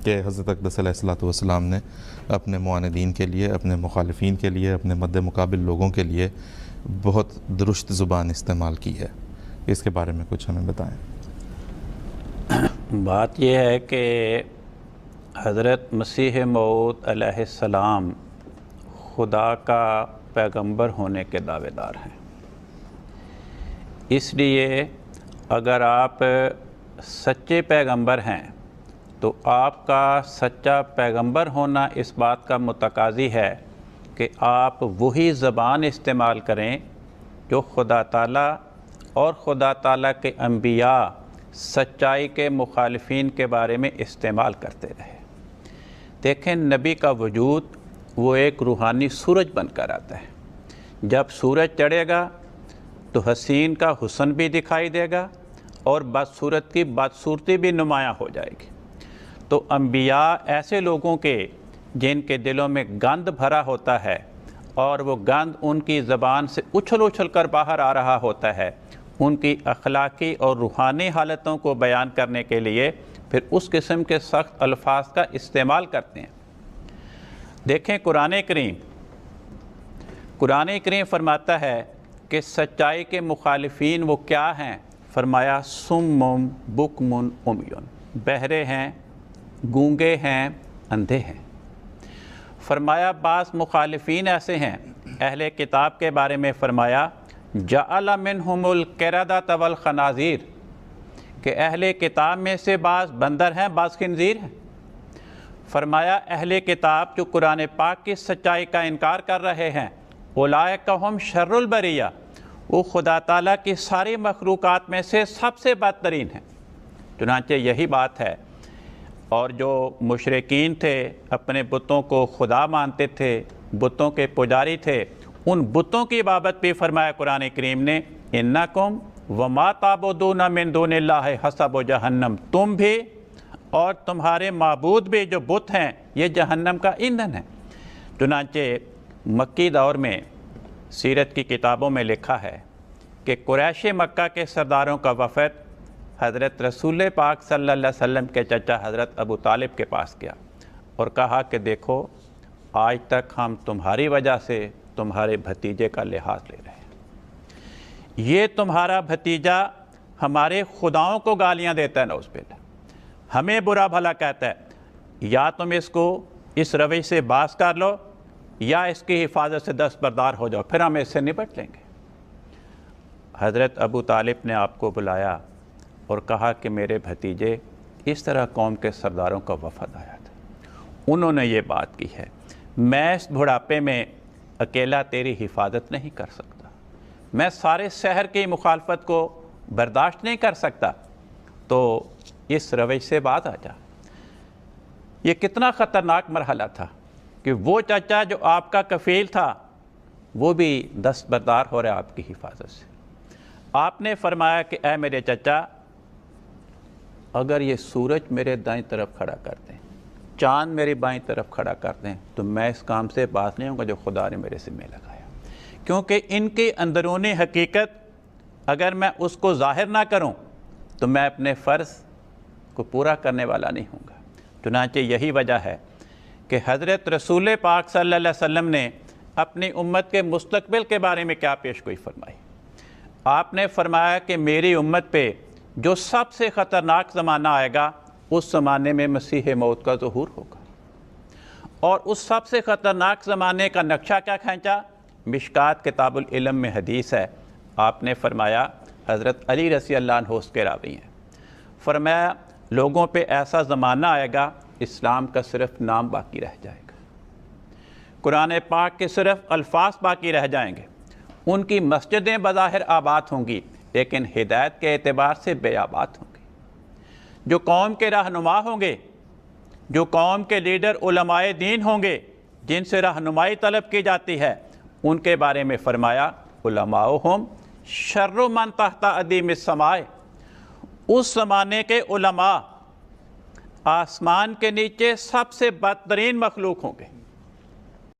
کہ حضرت اقدس علیہ الصلوۃ والسلام نے اپنے معاندین کے لیے، اپنے مخالفین کے لیے، اپنے مد مقابل لوگوں کے لیے بہت درست زبان استعمال کی ہے. اس کے بارے میں کچھ ہمیں بتائیں. بات یہ ہے کہ حضرت مسیح موعود علیہ السلام خدا کا پیغمبر ہونے کے دعوے دار ہیں. اس لیے اگر آپ سچے پیغمبر ہیں تو آپ کا سچا پیغمبر ہونا اس بات کا متقاضی ہے کہ آپ وہی زبان استعمال کریں جو خدا تعالیٰ اور خدا تعالیٰ کے انبیاء سچائی کے مخالفین کے بارے میں استعمال کرتے رہے. دیکھیں، نبی کا وجود وہ ایک روحانی سورج بن کر آتا ہے. جب سورج چڑھے گا تو حسین کا حسن بھی دکھائی دے گا اور بدصورت کی بدصورتی بھی نمایاں ہو جائے گی. تو انبیاء ایسے لوگوں کے جن کے دلوں میں گند بھرا ہوتا ہے اور وہ گند ان کی زبان سے اچھل اچھل کر باہر آ رہا ہوتا ہے، ان کی اخلاقی اور روحانی حالتوں کو بیان کرنے کے لیے پھر اس قسم کے سخت الفاظ کا استعمال کرتے ہیں. دیکھیں قرآن کریم فرماتا ہے کہ سچائی کے مخالفین وہ کیا ہیں؟ فرمایا سم بکم امیون، بہرے ہیں، گونگے ہیں، اندھے ہیں. فرمایا بعض مخالفین ایسے ہیں، اہل کتاب کے بارے میں فرمایا جعل منہم القردۃ والخنازیر، کہ اہل کتاب میں سے بعض بندر ہیں، بعض خنزیر ہیں. فرمایا اہل کتاب جو قرآن پاک کی سچائی کا انکار کر رہے ہیں، اولئک ھم شر البریہ، وہ خدا تعالیٰ کی ساری مخلوقات میں سے سب سے بدترین ہیں. چنانچہ یہی بات ہے. اور جو مشرکین تھے، اپنے بتوں کو خدا مانتے تھے، بتوں کے پجاری تھے، ان بتوں کی بابت بھی فرمایا قرآن کریم نے انکم وما تعبدون من دون اللہ حسب جہنم، تم بھی اور تمہارے معبود بھی جو بت ہیں یہ جہنم کا ایندھن ہے. چنانچہ مکی دور میں سیرت کی کتابوں میں لکھا ہے کہ قریش مکہ کے سرداروں کا وفد حضرت رسول پاک صلی اللہ علیہ وسلم کے چچا حضرت ابو طالب کے پاس گیا اور کہا کہ دیکھو، آج تک ہم تمہاری وجہ سے تمہارے بھتیجے کا لحاظ لے رہے ہیں. یہ تمہارا بھتیجا ہمارے خداؤں کو گالیاں دیتا ہے، نعوذ باللہ، ہمیں برا بھلا کہتا ہے. یا تم اس کو اس روش سے باز کر لو یا اس کی حفاظت سے دستبردار ہو جاؤ، پھر ہم اس سے نپٹ لیں گے. حضرت ابو طالب نے آپ کو بلایا اور کہا کہ میرے بھتیجے، اس طرح قوم کے سرداروں کا وفد آیا تھا، انہوں نے یہ بات کی ہے، میں اس بڑھاپے میں اکیلا تیری حفاظت نہیں کر سکتا، میں سارے شہر کی مخالفت کو برداشت نہیں کر سکتا، تو اس روش سے باز آ جا. یہ کتنا خطرناک مرحلہ تھا کہ وہ چچا جو آپ کا کفیل تھا وہ بھی دستبردار ہو رہا آپ کی حفاظت سے. آپ نے فرمایا کہ اے میرے چچا، اگر یہ سورج میرے دائیں طرف کھڑا کر دیں، چاند میری بائیں طرف کھڑا کر دیں، تو میں اس کام سے باز نہیں ہوں گا جو خدا نے میرے ذمہ لگایا، کیونکہ ان کی اندرونی حقیقت اگر میں اس کو ظاہر نہ کروں تو میں اپنے فرض کو پورا کرنے والا نہیں ہوں گا. چنانچہ یہی وجہ ہے کہ حضرت رسول پاک صلی اللہ علیہ وسلم نے اپنی امت کے مستقبل کے بارے میں کیا پیش گوئی فرمائی. آپ نے فرمایا کہ میری امت پہ جو سب سے خطرناک زمانہ آئے گا، اس زمانے میں مسیح موت کا ظہور ہوگا. اور اس سب سے خطرناک زمانے کا نقشہ کیا کھینچا؟ مشکات کتاب العلم میں حدیث ہے. آپ نے فرمایا، حضرت علی رضی اللہ عنہ اس کے راوی ہیں، فرمایا لوگوں پہ ایسا زمانہ آئے گا اسلام کا صرف نام باقی رہ جائے گا، قرآن پاک کے صرف الفاظ باقی رہ جائیں گے، ان کی مسجدیں بظاہر آباد ہوں گی لیکن ہدایت کے اعتبار سے بے آباد ہوں گی. جو قوم کے رہنما ہوں گے، جو قوم کے لیڈر علماء دین ہوں گے جن سے رہنمائی طلب کی جاتی ہے، ان کے بارے میں فرمایا علماؤہم شر من تحت ادیم السماء، اس زمانے کے علماء آسمان کے نیچے سب سے بدترین مخلوق ہوں گے.